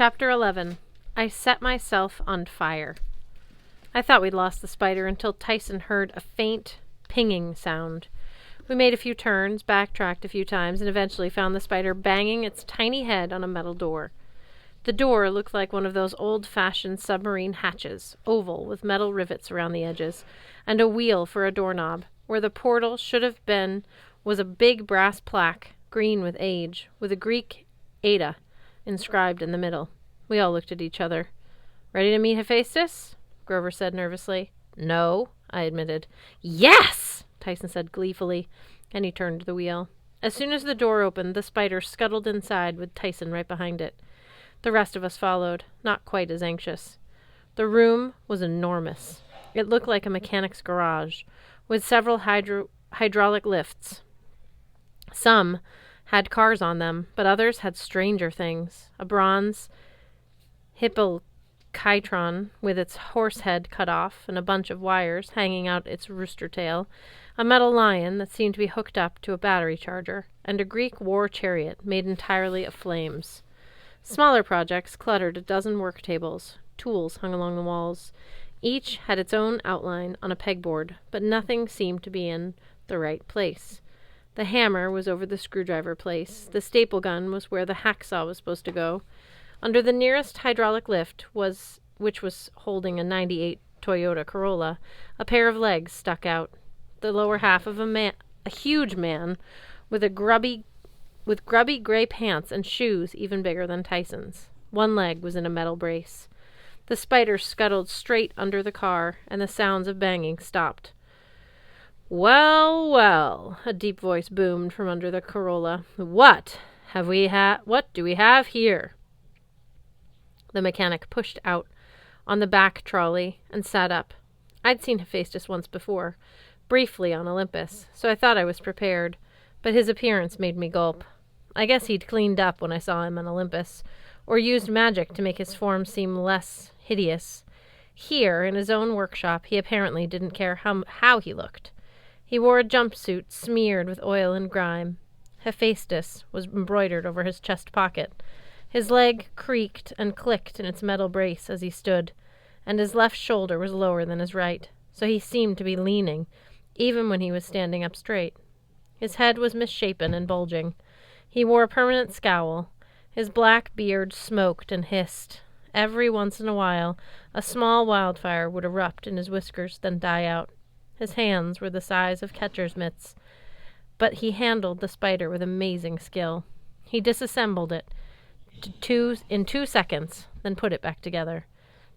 Chapter 11. I set myself on fire. I thought we'd lost the spider until Tyson heard a faint pinging sound. We made a few turns, backtracked a few times, and eventually found the spider banging its tiny head on a metal door. The door looked like one of those old-fashioned submarine hatches, oval, with metal rivets around the edges, and a wheel for a doorknob. Where the portal should have been was a big brass plaque, green with age, with a Greek Ada inscribed in the middle. We all looked at each other. "Ready to meet Hephaestus?" Grover said nervously. "No," I admitted. "Yes!" Tyson said gleefully, and he turned the wheel. As soon as the door opened, the spider scuttled inside with Tyson right behind it. The rest of us followed, not quite as anxious. The room was enormous. It looked like a mechanic's garage, with several hydraulic lifts. Some had cars on them, but others had stranger things. A bronze hippochytron with its horse head cut off and a bunch of wires hanging out its rooster tail, a metal lion that seemed to be hooked up to a battery charger, and a Greek war chariot made entirely of flames. Smaller projects cluttered a dozen work tables. Tools hung along the walls. Each had its own outline on a pegboard, but nothing seemed to be in the right place. The hammer was over the screwdriver place. The staple gun was where the hacksaw was supposed to go. Under the nearest hydraulic lift, which was holding a '98 Toyota Corolla, a pair of legs stuck out. The lower half of a huge man with grubby gray pants and shoes even bigger than Tyson's. One leg was in a metal brace. The spider scuttled straight under the car, and the sounds of banging stopped. "Well, well," a deep voice boomed from under the Corolla. What do we have here?" The mechanic pushed out on the back trolley and sat up. I'd seen Hephaestus once before, briefly on Olympus, so I thought I was prepared, but his appearance made me gulp. I guess he'd cleaned up when I saw him on Olympus, or used magic to make his form seem less hideous. Here, in his own workshop, he apparently didn't care how he looked. He wore a jumpsuit smeared with oil and grime. Hephaestus was embroidered over his chest pocket. His leg creaked and clicked in its metal brace as he stood, and his left shoulder was lower than his right, so he seemed to be leaning, even when he was standing up straight. His head was misshapen and bulging. He wore a permanent scowl. His black beard smoked and hissed. Every once in a while, a small wildfire would erupt in his whiskers, then die out. His hands were the size of catcher's mitts, but he handled the spider with amazing skill. He disassembled it in 2 seconds, then put it back together.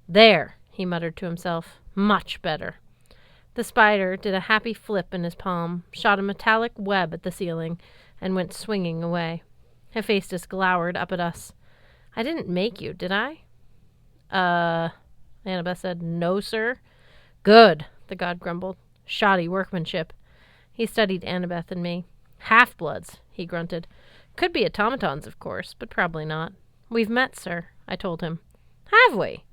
"There," he muttered to himself. "Much better." The spider did a happy flip in his palm, shot a metallic web at the ceiling, and went swinging away. Hephaestus glowered up at us. "I didn't make you, did I?" Annabeth said. "No, sir." "Good," the god grumbled. "Shoddy workmanship." He studied Annabeth and me. "Half-bloods," he grunted. "Could be automatons, of course, but probably not." "We've met, sir," I told him. "Have we?"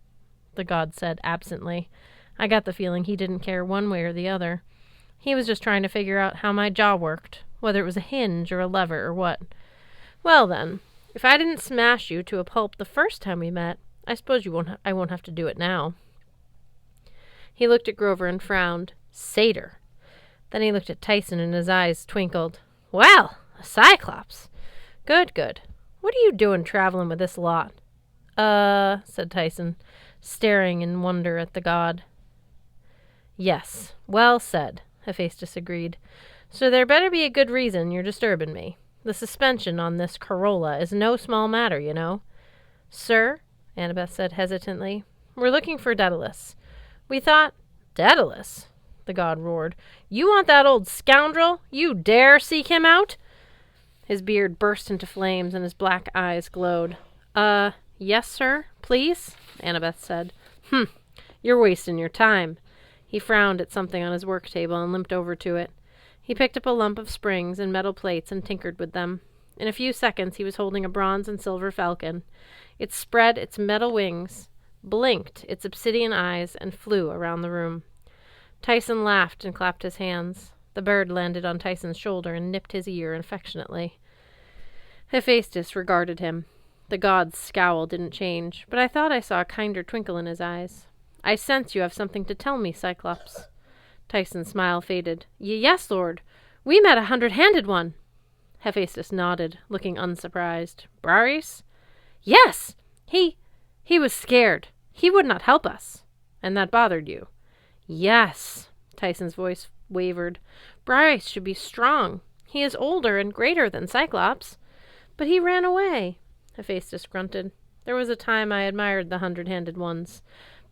the god said absently. I got the feeling he didn't care one way or the other. He was just trying to figure out how my jaw worked, whether it was a hinge or a lever or what. "Well, then, if I didn't smash you to a pulp the first time we met, I suppose I won't have to do it now." He looked at Grover and frowned. "Satyr." Then he looked at Tyson and his eyes twinkled. "Well, a cyclops. Good, good. What are you doing traveling with this lot?" Said Tyson, staring in wonder at the god. "Yes, well said," Hephaestus agreed. "So there better be a good reason you're disturbing me. The suspension on this Corolla is no small matter, you know." "Sir," Annabeth said hesitantly, "we're looking for Daedalus. We thought—" "Daedalus?" the god roared. "You want that old scoundrel? You dare seek him out?" His beard burst into flames and his black eyes glowed. Yes, sir, please," Annabeth said. You're wasting your time." He frowned at something on his work table and limped over to it. He picked up a lump of springs and metal plates and tinkered with them. In a few seconds he was holding a bronze and silver falcon. It spread its metal wings, blinked its obsidian eyes, and flew around the room. Tyson laughed and clapped his hands. The bird landed on Tyson's shoulder and nipped his ear affectionately. Hephaestus regarded him. The god's scowl didn't change, but I thought I saw a kinder twinkle in his eyes. I sense you have something to tell me, Cyclops. Tyson's smile faded. Yes, Lord. We met a 100-handed one. Hephaestus nodded, looking unsurprised. Briareus? Yes! He was scared. He would not help us. And that bothered you. Yes. Tyson's voice wavered. Briareus should be strong. He is older and greater than Cyclops. But he ran away. Hephaestus grunted. There was a time I admired the 100-handed ones.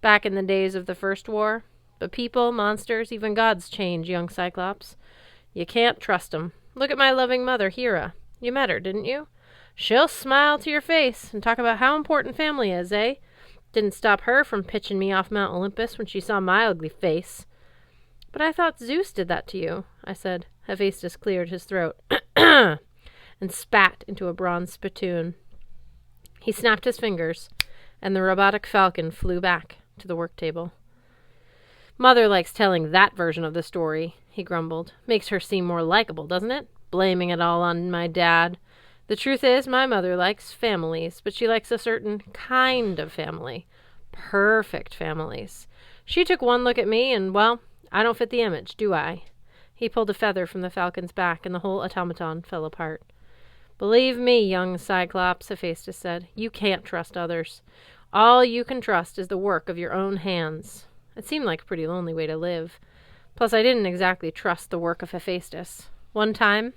Back in the days of the First War. But people, monsters, even gods change, young Cyclops. You can't trust 'em. Look at my loving mother, Hera. You met her, didn't you? She'll smile to your face and talk about how important family is, eh? Didn't stop her from pitching me off Mount Olympus when she saw my ugly face. But I thought Zeus did that to you, I said. Hephaestus cleared his throat and spat into a bronze spittoon. He snapped his fingers, and the robotic falcon flew back to the work table. Mother likes telling that version of the story, he grumbled. Makes her seem more likable, doesn't it? Blaming it all on my dad. The truth is, my mother likes families, but she likes a certain kind of family. Perfect families. She took one look at me, and, well, I don't fit the image, do I? He pulled a feather from the falcon's back, and the whole automaton fell apart. Believe me, young Cyclops, Hephaestus said, you can't trust others. All you can trust is the work of your own hands. It seemed like a pretty lonely way to live. Plus, I didn't exactly trust the work of Hephaestus. One time,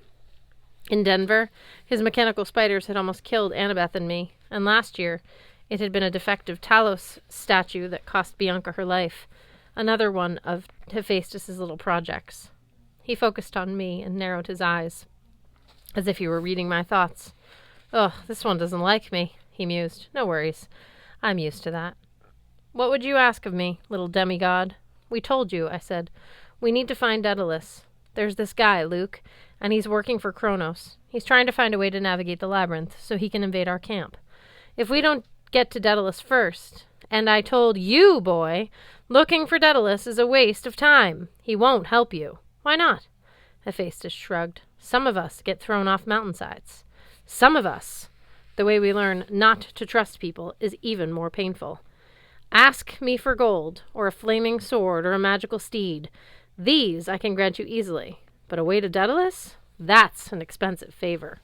in Denver, his mechanical spiders had almost killed Annabeth and me, and last year it had been a defective Talos statue that cost Bianca her life, another one of Hephaestus's little projects. He focused on me and narrowed his eyes, as if he were reading my thoughts. Oh, this one doesn't like me, he mused. No worries. I'm used to that. What would you ask of me, little demigod? We told you, I said. We need to find Daedalus. There's this guy, Luke, and he's working for Kronos. He's trying to find a way to navigate the labyrinth so he can invade our camp. If we don't get to Daedalus first, and I told you, boy, looking for Daedalus is a waste of time. He won't help you. Why not? Hephaestus shrugged. Some of us get thrown off mountainsides. Some of us. The way we learn not to trust people is even more painful. Ask me for gold, or a flaming sword, or a magical steed. These I can grant you easily. But a way to Daedalus? That's an expensive favor.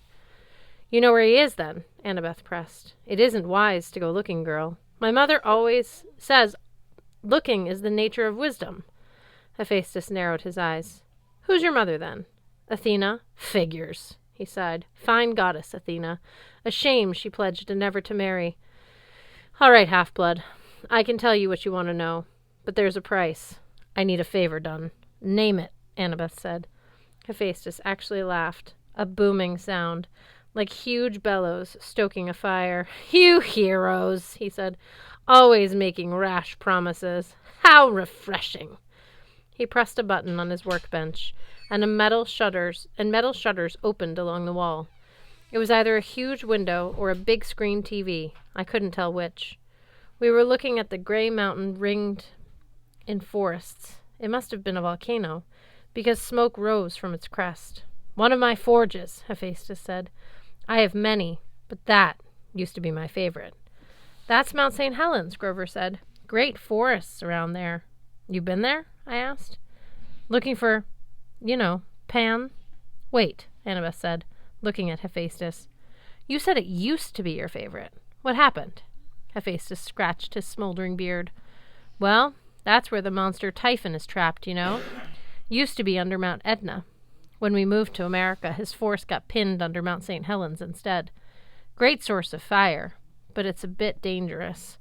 You know where he is, then, Annabeth pressed. It isn't wise to go looking, girl. My mother always says looking is the nature of wisdom. Hephaestus narrowed his eyes. Who's your mother, then? Athena? Figures, he sighed. Fine goddess, Athena. A shame she pledged never to marry. All right, half-blood. I can tell you what you want to know, but there's a price. I need a favor done. Name it, Annabeth said. Hephaestus actually laughed, a booming sound, like huge bellows stoking a fire. You heroes, he said, always making rash promises. How refreshing. He pressed a button on his workbench, and metal shutters opened along the wall. It was either a huge window or a big screen TV. I couldn't tell which. We were looking at the gray mountain ringed in forests. It must have been a volcano, because smoke rose from its crest. One of my forges, Hephaestus said. I have many, but that used to be my favorite. That's Mount St. Helens, Grover said. Great forests around there. You been there? I asked. Looking for, Pan? Wait, Annabeth said, looking at Hephaestus. You said it used to be your favorite. What happened? Hephaestus scratched his smoldering beard. Well, that's where the monster Typhon is trapped, Used to be under Mount Etna. When we moved to America, his force got pinned under Mount St. Helens instead. Great source of fire, but it's a bit dangerous.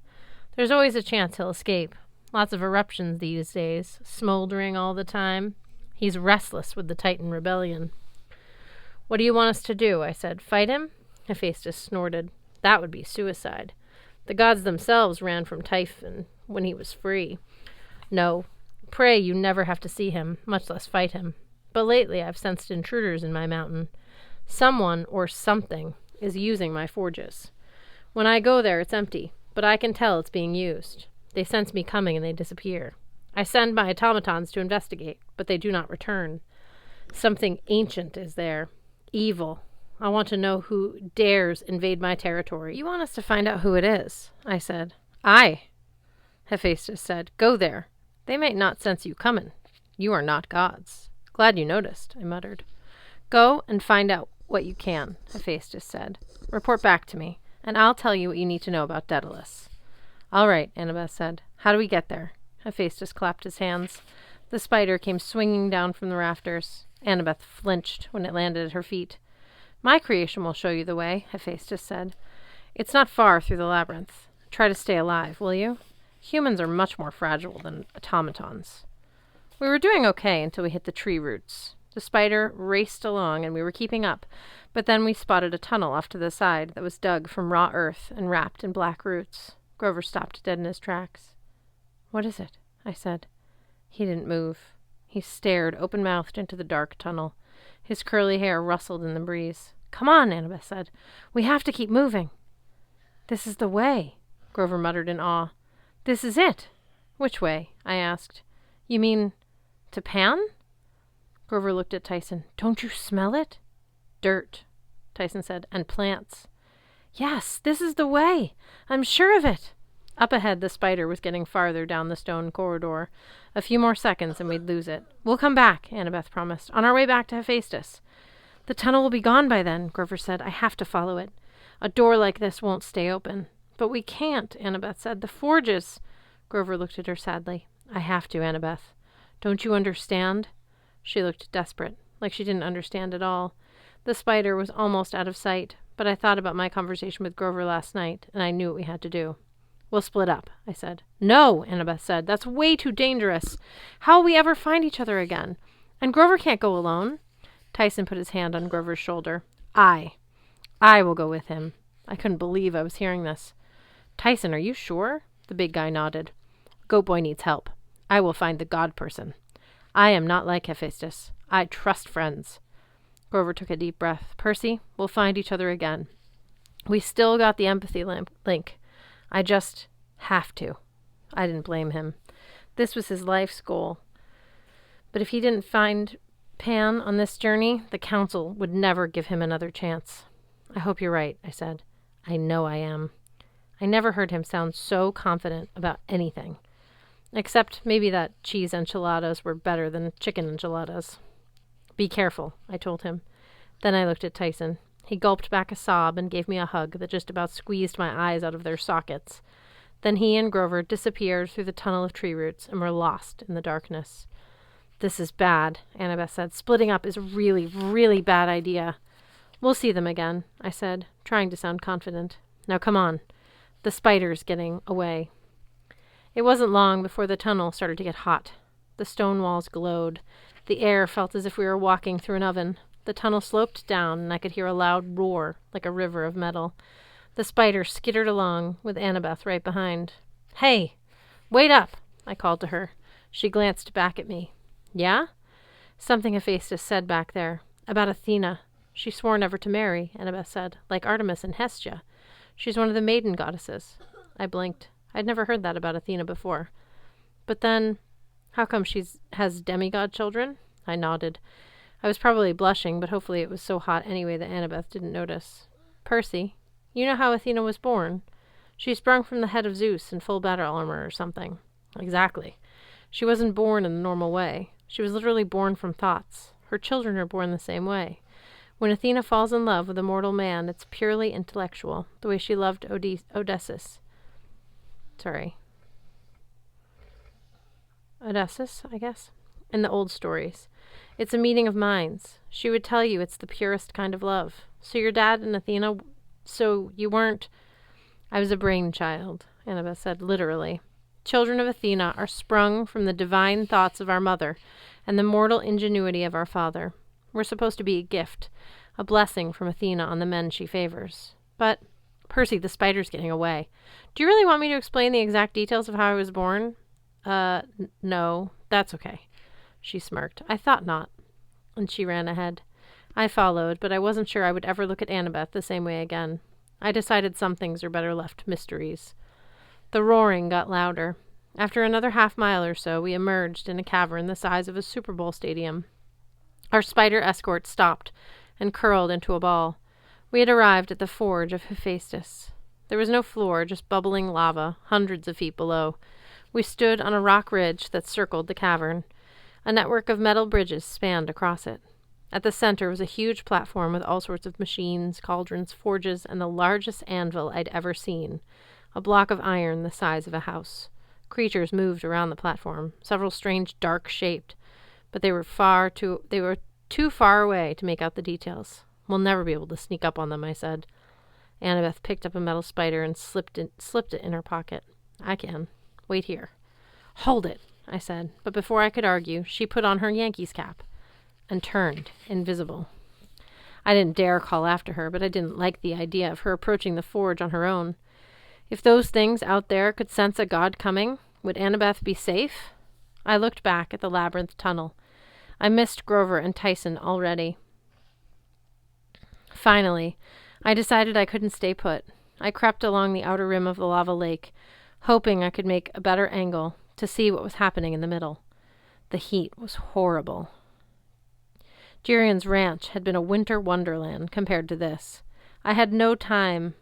There's always a chance he'll escape. Lots of eruptions these days, smoldering all the time. He's restless with the Titan rebellion. What do you want us to do? I said. Fight him? Hephaestus snorted. That would be suicide. The gods themselves ran from Typhon when he was free. No, pray you never have to see him, much less fight him. But lately I've sensed intruders in my mountain. Someone or something is using my forges. When I go there, it's empty, but I can tell it's being used. They sense me coming and they disappear. I send my automatons to investigate, but they do not return. Something ancient is there. Evil. I want to know who dares invade my territory. You want us to find out who it is, I said. Aye, Hephaestus said. Go there. They might not sense you comin'. You are not gods. Glad you noticed, I muttered. Go and find out what you can, Hephaestus said. Report back to me, and I'll tell you what you need to know about Daedalus. All right, Annabeth said. How do we get there? Hephaestus clapped his hands. The spider came swinging down from the rafters. Annabeth flinched when it landed at her feet. My creation will show you the way, Hephaestus said. It's not far through the labyrinth. Try to stay alive, will you? Humans are much more fragile than automatons. We were doing okay until we hit the tree roots. The spider raced along and we were keeping up, but then we spotted a tunnel off to the side that was dug from raw earth and wrapped in black roots. Grover stopped dead in his tracks. What is it? I said. He didn't move. He stared open-mouthed into the dark tunnel. His curly hair rustled in the breeze. Come on, Annabeth said. We have to keep moving. This is the way, Grover muttered in awe. This is it. Which way? I asked. You mean to Pan? Grover looked at Tyson. Don't you smell it? Dirt, Tyson said, and plants. Yes, this is the way. I'm sure of it. Up ahead, the spider was getting farther down the stone corridor. A few more seconds and we'd lose it. We'll come back, Annabeth promised, on our way back to Hephaestus. The tunnel will be gone by then, Grover said. I have to follow it. A door like this won't stay open. But we can't, Annabeth said. The forges. Grover looked at her sadly. I have to, Annabeth. Don't you understand? She looked desperate, like she didn't understand at all. The spider was almost out of sight, but I thought about my conversation with Grover last night, and I knew what we had to do. We'll split up, I said. No, Annabeth said. That's way too dangerous. How will we ever find each other again? And Grover can't go alone. Tyson put his hand on Grover's shoulder. I will go with him. I couldn't believe I was hearing this. Tyson, are you sure? The big guy nodded. Goat Boy needs help. I will find the god person. I am not like Hephaestus. I trust friends. Grover took a deep breath. Percy, we'll find each other again. We still got the empathy link. I just have to. I didn't blame him. This was his life's goal. But if he didn't find Pan on this journey, the council would never give him another chance. I hope you're right, I said. I know I am. I never heard him sound so confident about anything. Except maybe that cheese enchiladas were better than chicken enchiladas. Be careful, I told him. Then I looked at Tyson. He gulped back a sob and gave me a hug that just about squeezed my eyes out of their sockets. Then he and Grover disappeared through the tunnel of tree roots and were lost in the darkness. This is bad, Annabeth said. Splitting up is a really, really bad idea. We'll see them again, I said, trying to sound confident. Now come on. The spider's getting away. It wasn't long before the tunnel started to get hot. The stone walls glowed. The air felt as if we were walking through an oven. The tunnel sloped down, and I could hear a loud roar, like a river of metal. The spider skittered along, with Annabeth right behind. Hey! Wait up! I called to her. She glanced back at me. Yeah? Something Hephaestus said back there. About Athena. She swore never to marry, Annabeth said, like Artemis and Hestia. She's one of the maiden goddesses. I blinked. I'd never heard that about Athena before. But then, how come she has demigod children? I nodded. I was probably blushing, but hopefully it was so hot anyway that Annabeth didn't notice. Percy, you know how Athena was born? She sprung from the head of Zeus in full battle armor or something. Exactly. She wasn't born in the normal way. She was literally born from thoughts. Her children are born the same way. When Athena falls in love with a mortal man, it's purely intellectual, the way she loved Odysseus, I guess, in the old stories. It's a meeting of minds. She would tell you it's the purest kind of love. So your dad and Athena, so you weren't... I was a brainchild, Annabeth said, literally. Children of Athena are sprung from the divine thoughts of our mother and the mortal ingenuity of our father. We're supposed to be a gift, a blessing from Athena on the men she favors. But, Percy, the spider's getting away. Do you really want me to explain the exact details of how I was born? No, that's okay. She smirked. I thought not. And she ran ahead. I followed, but I wasn't sure I would ever look at Annabeth the same way again. I decided some things are better left mysteries. The roaring got louder. After another half-mile or so, we emerged in a cavern the size of a Super Bowl stadium. Our spider escort stopped and curled into a ball. We had arrived at the forge of Hephaestus. There was no floor, just bubbling lava, hundreds of feet below. We stood on a rock ridge that circled the cavern. A network of metal bridges spanned across it. At the center was a huge platform with all sorts of machines, cauldrons, forges, and the largest anvil I'd ever seen, a block of iron the size of a house. Creatures moved around the platform, several strange dark-shaped, but they were too far away to make out the details. We'll never be able to sneak up on them, I said. Annabeth picked up a metal spider and slipped it in her pocket. I can. Wait here. Hold it, I said, but before I could argue, she put on her Yankees cap and turned invisible. I didn't dare call after her, but I didn't like the idea of her approaching the forge on her own. If those things out there could sense a god coming, would Annabeth be safe? I looked back at the labyrinth tunnel. I missed Grover and Tyson already. Finally, I decided I couldn't stay put. I crept along the outer rim of the lava lake, hoping I could make a better angle to see what was happening in the middle. The heat was horrible. Jirian's ranch had been a winter wonderland compared to this. In no time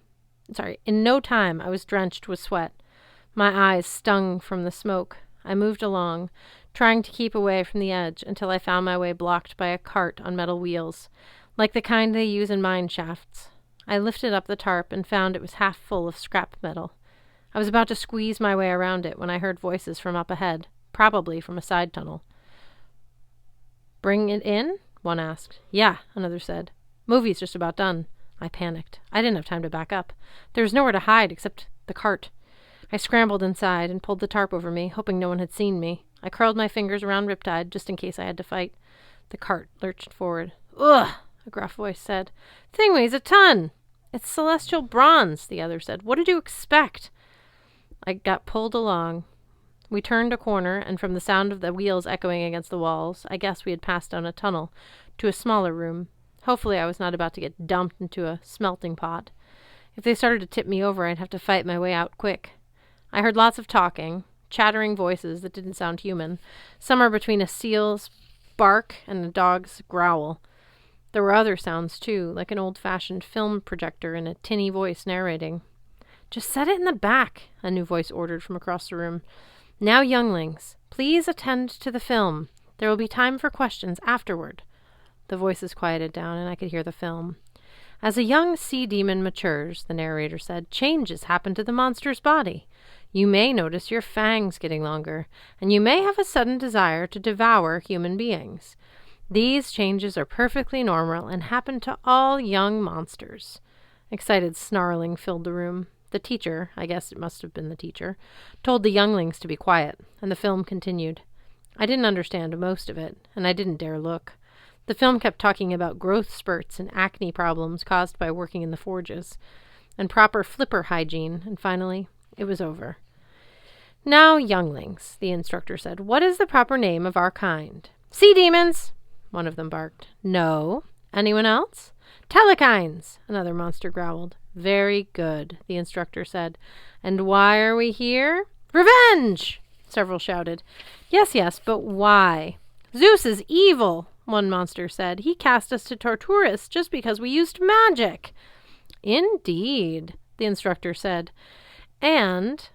I was drenched with sweat. My eyes stung from the smoke. I moved along, trying to keep away from the edge until I found my way blocked by a cart on metal wheels, like the kind they use in mine shafts. I lifted up the tarp and found it was half full of scrap metal. I was about to squeeze my way around it when I heard voices from up ahead, probably from a side tunnel. Bring it in? One asked. Yeah, another said. Movie's just about done. I panicked. I didn't have time to back up. There was nowhere to hide except the cart. I scrambled inside and pulled the tarp over me, hoping no one had seen me. I curled my fingers around Riptide just in case I had to fight. The cart lurched forward. Ugh, a gruff voice said. Thing weighs a ton. It's celestial bronze, the other said. What did you expect? I got pulled along. We turned a corner, and from the sound of the wheels echoing against the walls, I guessed we had passed down a tunnel to a smaller room. Hopefully I was not about to get dumped into a smelting pot. If they started to tip me over, I'd have to fight my way out quick. I heard lots of talking, chattering voices that didn't sound human, somewhere between a seal's bark and a dog's growl. There were other sounds, too, like an old-fashioned film projector and a tinny voice narrating. Just set it in the back, a new voice ordered from across the room. Now, younglings, please attend to the film. There will be time for questions afterward. The voices quieted down, and I could hear the film. As a young sea demon matures, the narrator said, changes happen to the monster's body. You may notice your fangs getting longer, and you may have a sudden desire to devour human beings. These changes are perfectly normal and happen to all young monsters. Excited snarling filled the room. The teacher, I guess it must have been the teacher, told the younglings to be quiet, and the film continued. I didn't understand most of it, and I didn't dare look. The film kept talking about growth spurts and acne problems caused by working in the forges, and proper flipper hygiene, and finally, it was over. Now, younglings, the instructor said, what is the proper name of our kind? Sea demons, one of them barked. No. Anyone else? Telekines, another monster growled. Very good, the instructor said. And why are we here? Revenge, several shouted. Yes, but why? Zeus is evil, one monster said. He cast us to torture us just because we used magic. Indeed, the instructor said. And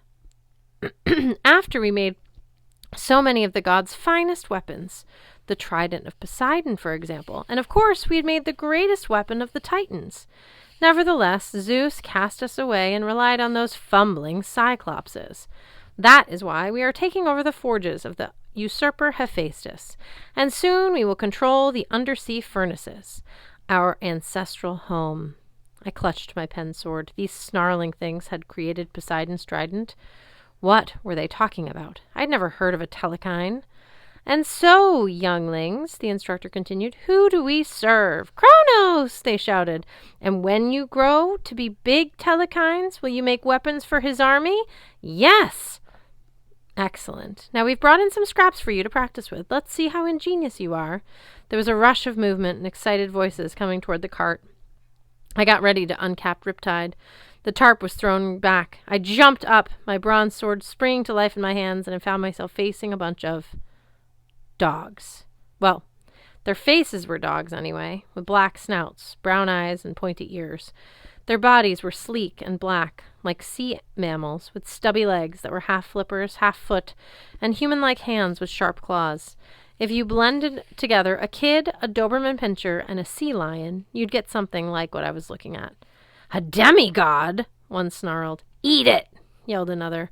after we made so many of the gods' finest weapons, the trident of Poseidon, for example, and of course we had made the greatest weapon of the Titans. Nevertheless, Zeus cast us away and relied on those fumbling Cyclopses. That is why we are taking over the forges of the usurper Hephaestus, and soon we will control the undersea furnaces, our ancestral home. I clutched my pen sword. These snarling things had created Poseidon's trident. What were they talking about? I'd never heard of a Telekine. And so, younglings, the instructor continued, who do we serve? Kronos, they shouted. And when you grow to be big Telekines, will you make weapons for his army? Yes. Excellent. Now we've brought in some scraps for you to practice with. Let's see how ingenious you are. There was a rush of movement and excited voices coming toward the cart. I got ready to uncap Riptide. The tarp was thrown back. I jumped up, my bronze sword springing to life in my hands, and I found myself facing a bunch of dogs. Well, Their faces were dogs anyway, with black snouts, brown eyes, and pointy ears. Their bodies were sleek and black, like sea mammals, with stubby legs that were half flippers, half foot, and human-like hands with sharp claws. If you blended together a kid, a Doberman Pinscher, and a sea lion, you'd get something like what I was looking at. "A demigod!" one snarled. "Eat it!" yelled another.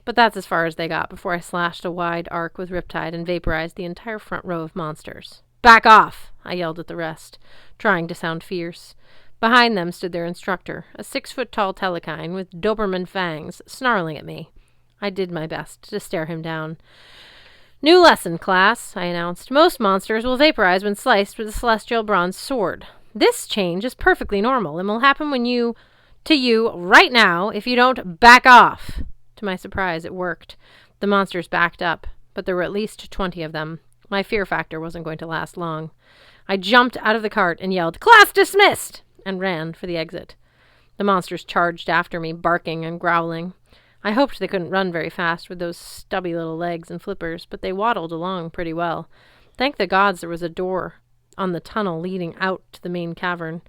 But that's as far as they got before I slashed a wide arc with Riptide and vaporized the entire front row of monsters. "Back off!" I yelled at the rest, trying to sound fierce. Behind them stood their instructor, a 6-foot-tall Telekine with Doberman fangs, snarling at me. I did my best to stare him down. "New lesson, class," I announced. "Most monsters will vaporize when sliced with a celestial bronze sword. This change is perfectly normal and will happen to you right now if you don't back off." To my surprise, it worked. The monsters backed up, but there were at least 20 of them. My fear factor wasn't going to last long. I jumped out of the cart and yelled, "Class dismissed!" and ran for the exit. The monsters charged after me, barking and growling. I hoped they couldn't run very fast with those stubby little legs and flippers, but they waddled along pretty well. Thank the gods there was a door on the tunnel leading out to the main cavern.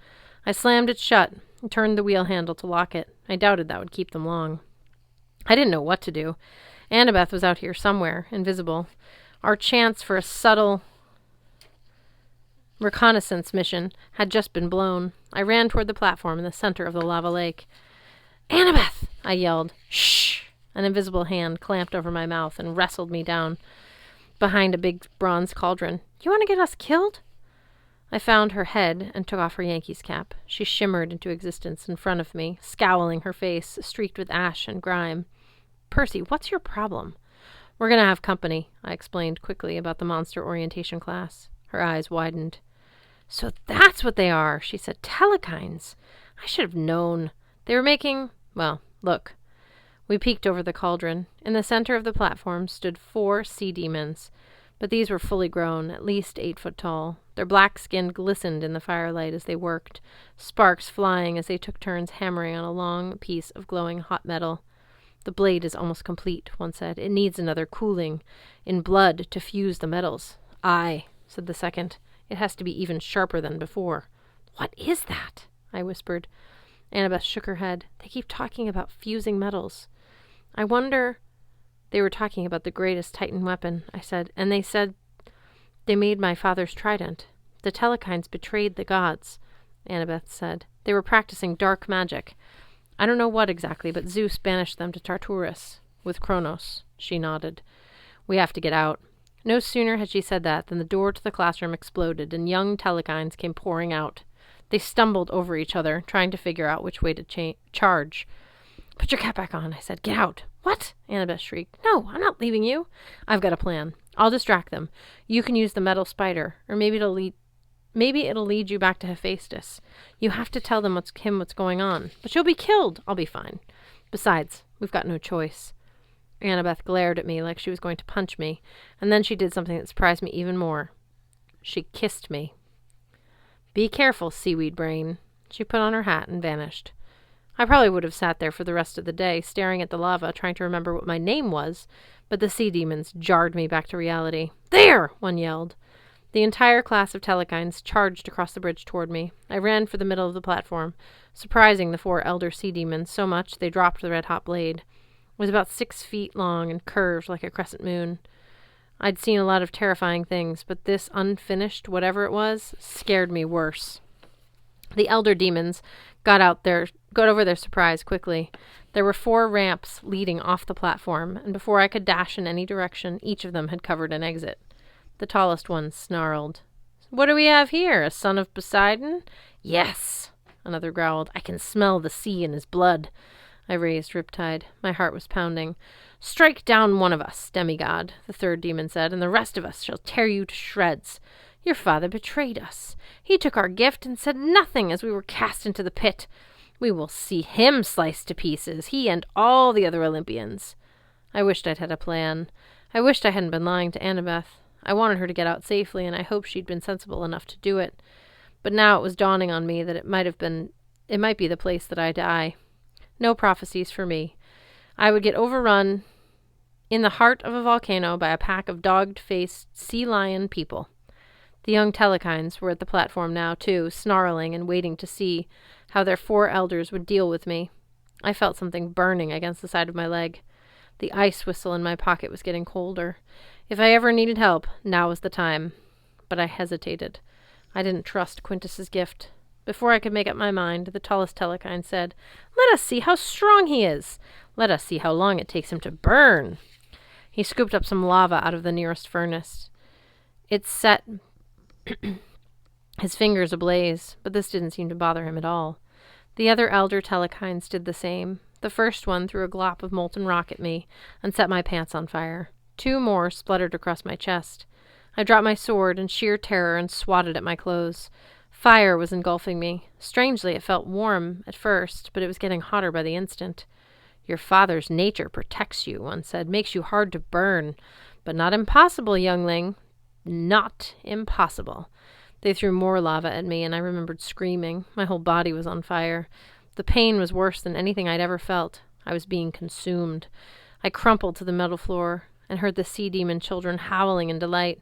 I slammed it shut and turned the wheel handle to lock it. I doubted that would keep them long. I didn't know what to do. Annabeth was out here somewhere, invisible. Our chance for a subtle reconnaissance mission had just been blown. I ran toward the platform in the center of the lava lake. "Annabeth!" I yelled. "Shh!" An invisible hand clamped over my mouth and wrestled me down behind a big bronze cauldron. "You want to get us killed?" I found her head and took off her Yankees cap. She shimmered into existence in front of me, scowling, her face streaked with ash and grime. "Percy, what's your problem?" "We're going to have company," I explained quickly about the monster orientation class. Her eyes widened. "So that's what they are," she said. "Telekines. I should have known. They were making... Well, look." We peeked over the cauldron. In the center of the platform stood 4 sea demons, but these were fully grown, at least 8 foot tall. Their black skin glistened in the firelight as they worked, sparks flying as they took turns hammering on a long piece of glowing hot metal. "The blade is almost complete," one said. "It needs another cooling in blood to fuse the metals." "Aye," said the second. "It has to be even sharper than before." "What is that?" I whispered. Annabeth shook her head. "They keep talking about fusing metals. I wonder..." "They were talking about the greatest Titan weapon," I said, "and they said they made my father's trident. The Telekines betrayed the gods," Annabeth said. "They were practicing dark magic. I don't know what exactly, but Zeus banished them to Tartarus with Kronos." She nodded. "We have to get out." No sooner had she said that than the door to the classroom exploded and young Telekines came pouring out. They stumbled over each other, trying to figure out which way to charge. "Put your cap back on," I said. "Get out." "What?" Annabeth shrieked. "No, I'm not leaving you. I've got a plan. I'll distract them. You can use the metal spider, or maybe it'll lead you back to Hephaestus. You have to tell them what's going on. But you'll be killed." "I'll be fine. Besides, we've got no choice." Annabeth glared at me like she was going to punch me, and then she did something that surprised me even more. She kissed me. "Be careful, seaweed brain." She put on her hat and vanished. I probably would have sat there for the rest of the day, staring at the lava, trying to remember what my name was, but the sea demons jarred me back to reality. "There!" one yelled. The entire class of Telekines charged across the bridge toward me. I ran for the middle of the platform, surprising the 4 elder sea demons so much they dropped the red-hot blade. It was about 6 feet long and curved like a crescent moon. I'd seen a lot of terrifying things, but this unfinished whatever it was scared me worse. The elder demons got over their surprise quickly. There were 4 ramps leading off the platform, and before I could dash in any direction, each of them had covered an exit. The tallest one snarled. "What do we have here? A son of Poseidon?" "Yes," another growled. "I can smell the sea in his blood." I raised Riptide. My heart was pounding. "Strike down one of us, demigod," the 3rd demon said, "and the rest of us shall tear you to shreds. Your father betrayed us. He took our gift and said nothing as we were cast into the pit. We will see him sliced to pieces, he and all the other Olympians." I wished I'd had a plan. I wished I hadn't been lying to Annabeth. I wanted her to get out safely, and I hoped she'd been sensible enough to do it. But now it was dawning on me that it might be the place that I die. No prophecies for me. I would get overrun in the heart of a volcano by a pack of dog-faced sea lion people. The young telekines were at the platform now, too, snarling and waiting to see how their 4 elders would deal with me. I felt something burning against the side of my leg. The ice whistle in my pocket was getting colder. If I ever needed help, now was the time. But I hesitated. I didn't trust Quintus's gift. Before I could make up my mind, the tallest telekine said, "Let us see how strong he is. Let us see how long it takes him to burn." He scooped up some lava out of the nearest furnace. It set his fingers ablaze, but this didn't seem to bother him at all. The other elder telekines did the same. The first one threw a glop of molten rock at me and set my pants on fire. 2 more spluttered across my chest. I dropped my sword in sheer terror and swatted at my clothes. Fire was engulfing me. Strangely, it felt warm at first, but it was getting hotter by the instant. "Your father's nature protects you," one said, "makes you hard to burn. But not impossible, youngling. Not impossible." They threw more lava at me, and I remembered screaming. My whole body was on fire. The pain was worse than anything I'd ever felt. I was being consumed. I crumpled to the metal floor and heard the sea demon children howling in delight.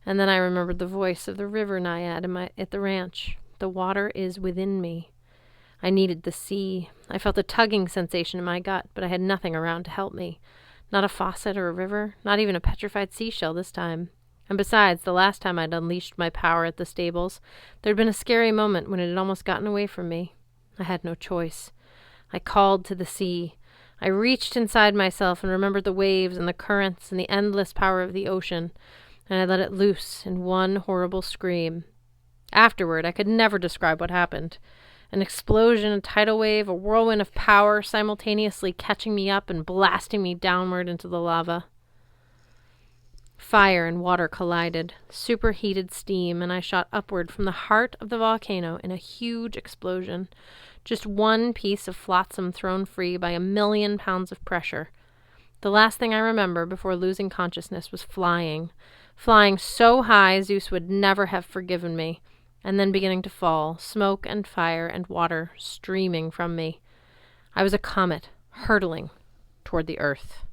And then I remembered the voice of the river naiad at the ranch. "The water is within me." I needed the sea. I felt a tugging sensation in my gut, but I had nothing around to help me. Not a faucet or a river, not even a petrified seashell this time. And besides, the last time I'd unleashed my power at the stables, there'd been a scary moment when it had almost gotten away from me. I had no choice. I called to the sea. I reached inside myself and remembered the waves and the currents and the endless power of the ocean, and I let it loose in one horrible scream. Afterward, I could never describe what happened. An explosion, a tidal wave, a whirlwind of power simultaneously catching me up and blasting me downward into the lava. Fire and water collided, superheated steam, and I shot upward from the heart of the volcano in a huge explosion. Just one piece of flotsam thrown free by 1,000,000 pounds of pressure. The last thing I remember before losing consciousness was flying. Flying so high Zeus would never have forgiven me, and then beginning to fall, smoke and fire and water streaming from me. I was a comet, hurtling toward the earth.